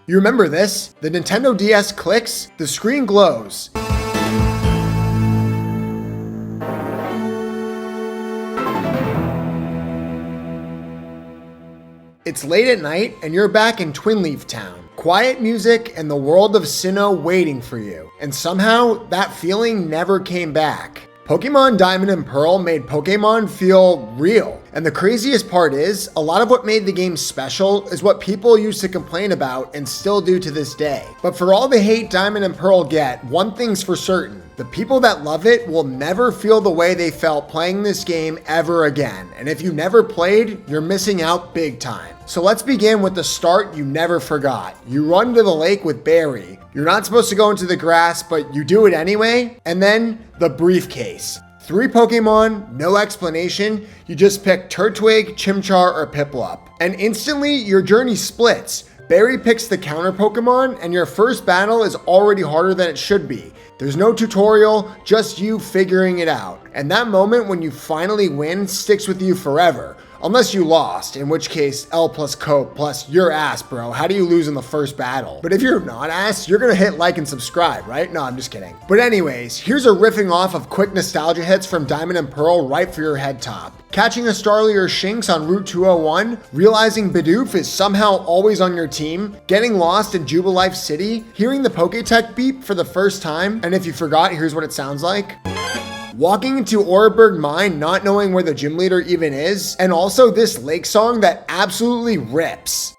You remember this? The Nintendo DS clicks, the screen glows. It's late at night and you're back in Twinleaf Town. Quiet music and the world of Sinnoh waiting for you. And somehow that feeling never came back. Pokémon Diamond and Pearl made Pokémon feel real. And the craziest part is, a lot of what made the game special is what people used to complain about and still do to this day. But for all the hate Diamond and Pearl get, one thing's for certain. The people that love it will never feel the way they felt playing this game ever again. And if you never played, you're missing out big time. So let's begin with the start you never forgot. You run to the lake with Barry. You're not supposed to go into the grass, but you do it anyway. And then the briefcase. 3 Pokemon, no explanation. You just pick Turtwig, Chimchar, or Piplup. And instantly your journey splits. Barry picks the counter Pokemon and your first battle is already harder than it should be. There's no tutorial, just you figuring it out. And that moment when you finally win sticks with you forever. Unless you lost, in which case L plus Cope plus your ass, bro. How do you lose in the first battle? But if you're not ass, you're gonna hit like and subscribe, right? No, I'm just kidding. But anyways, here's a riffing off of quick nostalgia hits from Diamond and Pearl right for your head top. Catching a Starly or Shinx on Route 201, realizing Bidoof is somehow always on your team, getting lost in Jubilife City, hearing the Poketech beep for the first time, and if you forgot, here's what it sounds like. Walking into Oreburgh Mine not knowing where the gym leader even is, and also this lake song that absolutely rips.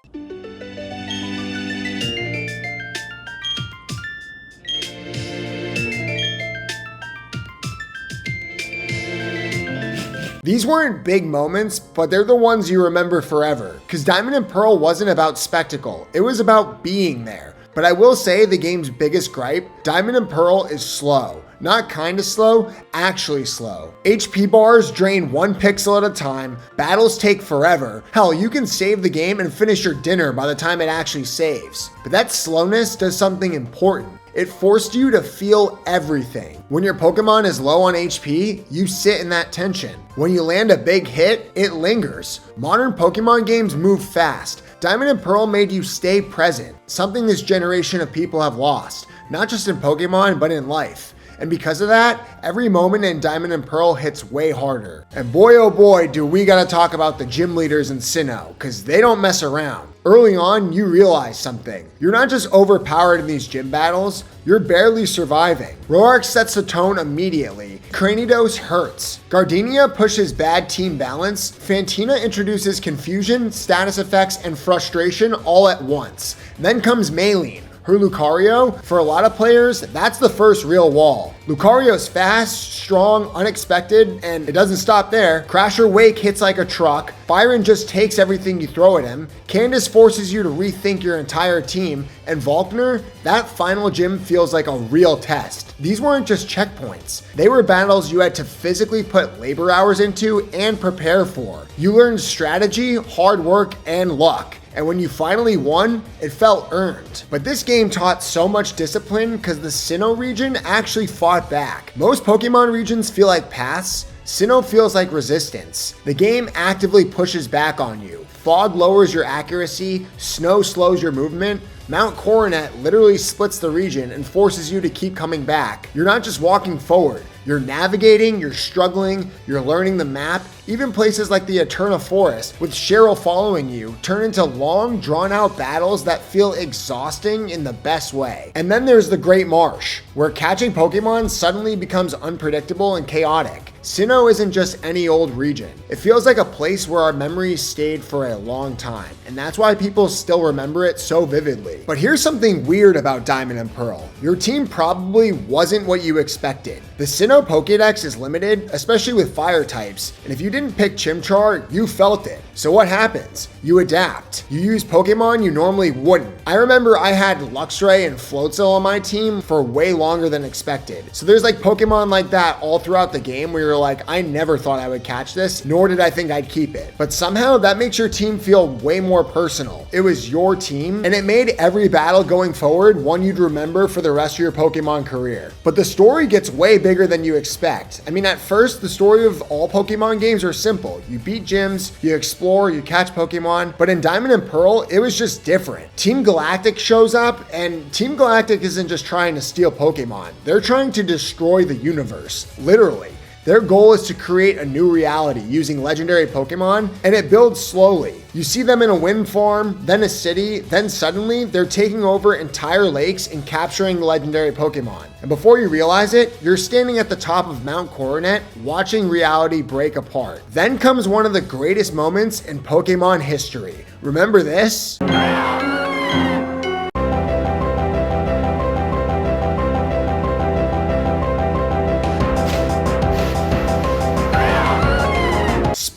These weren't big moments, but they're the ones you remember forever. Cause Diamond and Pearl wasn't about spectacle, it was about being there. But I will say the game's biggest gripe, Diamond and Pearl is slow. Not kinda slow, actually slow. HP bars drain 1 pixel at a time, battles take forever. Hell, you can save the game and finish your dinner by the time it actually saves. But that slowness does something important. It forced you to feel everything. When your Pokemon is low on HP, you sit in that tension. When you land a big hit, it lingers. Modern Pokemon games move fast. Diamond and Pearl made you stay present, something this generation of people have lost, not just in Pokemon, but in life. And because of that, every moment in Diamond and Pearl hits way harder. And boy oh boy do we gotta talk about the gym leaders in Sinnoh, cause they don't mess around. Early on, you realize something. You're not just overpowered in these gym battles, you're barely surviving. Roark sets the tone immediately. Cranidos hurts. Gardenia pushes bad team balance. Fantina introduces confusion, status effects, and frustration all at once. Then comes Maylene. Her Lucario, for a lot of players, that's the first real wall. Lucario's fast, strong, unexpected, and it doesn't stop there. Crasher Wake hits like a truck. Byron just takes everything you throw at him. Candace forces you to rethink your entire team. And Volkner, that final gym feels like a real test. These weren't just checkpoints. They were battles you had to physically put labor hours into and prepare for. You learned strategy, hard work, and luck. And when you finally won, it felt earned. But this game taught so much discipline because the Sinnoh region actually fought back. Most Pokemon regions feel like paths. Sinnoh feels like resistance. The game actively pushes back on you. Fog lowers your accuracy, snow slows your movement. Mount Coronet literally splits the region and forces you to keep coming back. You're not just walking forward. You're navigating, you're struggling, you're learning the map. Even places like the Eterna Forest, with Cheryl following you, turn into long, drawn-out battles that feel exhausting in the best way. And then there's the Great Marsh, where catching Pokemon suddenly becomes unpredictable and chaotic. Sinnoh isn't just any old region. It feels like a place where our memories stayed for a long time, and that's why people still remember it so vividly. But here's something weird about Diamond and Pearl. Your team probably wasn't what you expected. The Sinnoh Pokédex is limited, especially with fire types, and if you didn't pick Chimchar, you felt it. So what happens? You adapt. You use Pokemon you normally wouldn't. I remember I had Luxray and Floatzel on my team for way longer than expected. So there's like Pokemon like that all throughout the game where you're you're like, I never thought I would catch this, nor did I think I'd keep it. But somehow that makes your team feel way more personal. It was your team, and it made every battle going forward one you'd remember for the rest of your Pokemon career. But the story gets way bigger than you expect. I mean, at first, the story of all Pokemon games are simple. You beat gyms, you explore, you catch Pokemon, but in Diamond and Pearl, it was just different. Team Galactic shows up, and Team Galactic isn't just trying to steal Pokemon. They're trying to destroy the universe, literally. Their goal is to create a new reality using legendary Pokemon, and it builds slowly. You see them in a wind farm, then a city, then suddenly they're taking over entire lakes and capturing legendary Pokemon. And before you realize it, you're standing at the top of Mount Coronet watching reality break apart. Then comes one of the greatest moments in Pokemon history. Remember this?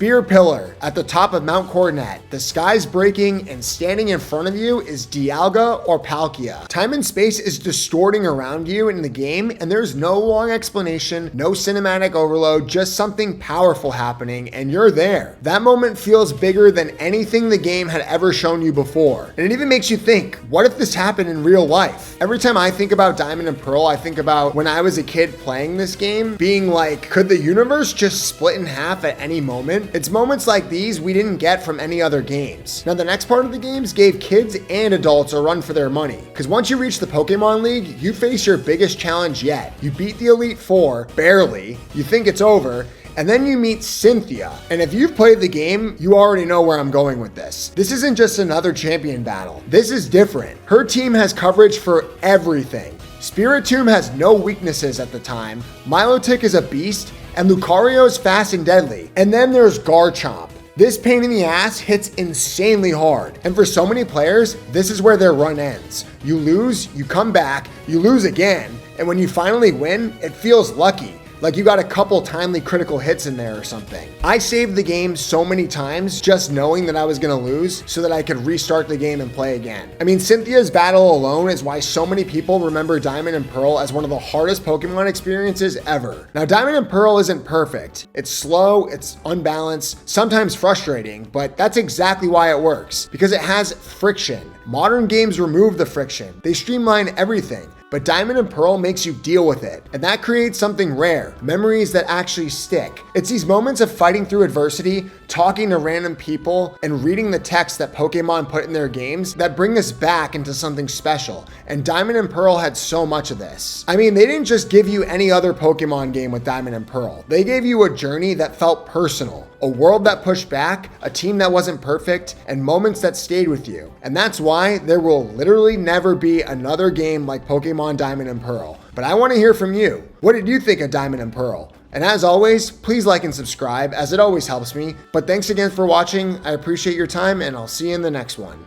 Spear Pillar at the top of Mount Coronet. The sky's breaking, and standing in front of you is Dialga or Palkia. Time and space is distorting around you in the game, and there's no long explanation, no cinematic overload, just something powerful happening, and you're there. That moment feels bigger than anything the game had ever shown you before. And it even makes you think, what if this happened in real life? Every time I think about Diamond and Pearl, I think about when I was a kid playing this game, being like, could the universe just split in half at any moment? It's moments like these we didn't get from any other games. Now, the next part of the games gave kids and adults a run for their money, because once you reach the Pokemon League, you face your biggest challenge yet. You beat the Elite Four, barely, you think it's over, and then you meet Cynthia. And if you've played the game, you already know where I'm going with this. This isn't just another champion battle. This is different. Her team has coverage for everything. Spiritomb has no weaknesses at the time, Milotic is a beast, and Lucario is fast and deadly. And then there's Garchomp. This pain in the ass hits insanely hard. And for so many players, this is where their run ends. You lose, you come back, you lose again, and when you finally win, it feels lucky. Like you got a couple timely critical hits in there or something. I saved the game so many times just knowing that I was gonna lose so that I could restart the game and play again. I mean, Cynthia's battle alone is why so many people remember Diamond and Pearl as one of the hardest Pokemon experiences ever. Now, Diamond and Pearl isn't perfect. It's slow, it's unbalanced, sometimes frustrating, but that's exactly why it works, because it has friction. Modern games remove the friction. They streamline everything. But Diamond and Pearl makes you deal with it, and that creates something rare, memories that actually stick. It's these moments of fighting through adversity, talking to random people, and reading the text that Pokemon put in their games that bring us back into something special, and Diamond and Pearl had so much of this. I mean, they didn't just give you any other Pokemon game with Diamond and Pearl. They gave you a journey that felt personal, a world that pushed back, a team that wasn't perfect, and moments that stayed with you. And that's why there will literally never be another game like Pokemon Diamond and Pearl. But I want to hear from you. What did you think of Diamond and Pearl? And as always, please like and subscribe, as it always helps me. But thanks again for watching. I appreciate your time, and I'll see you in the next one.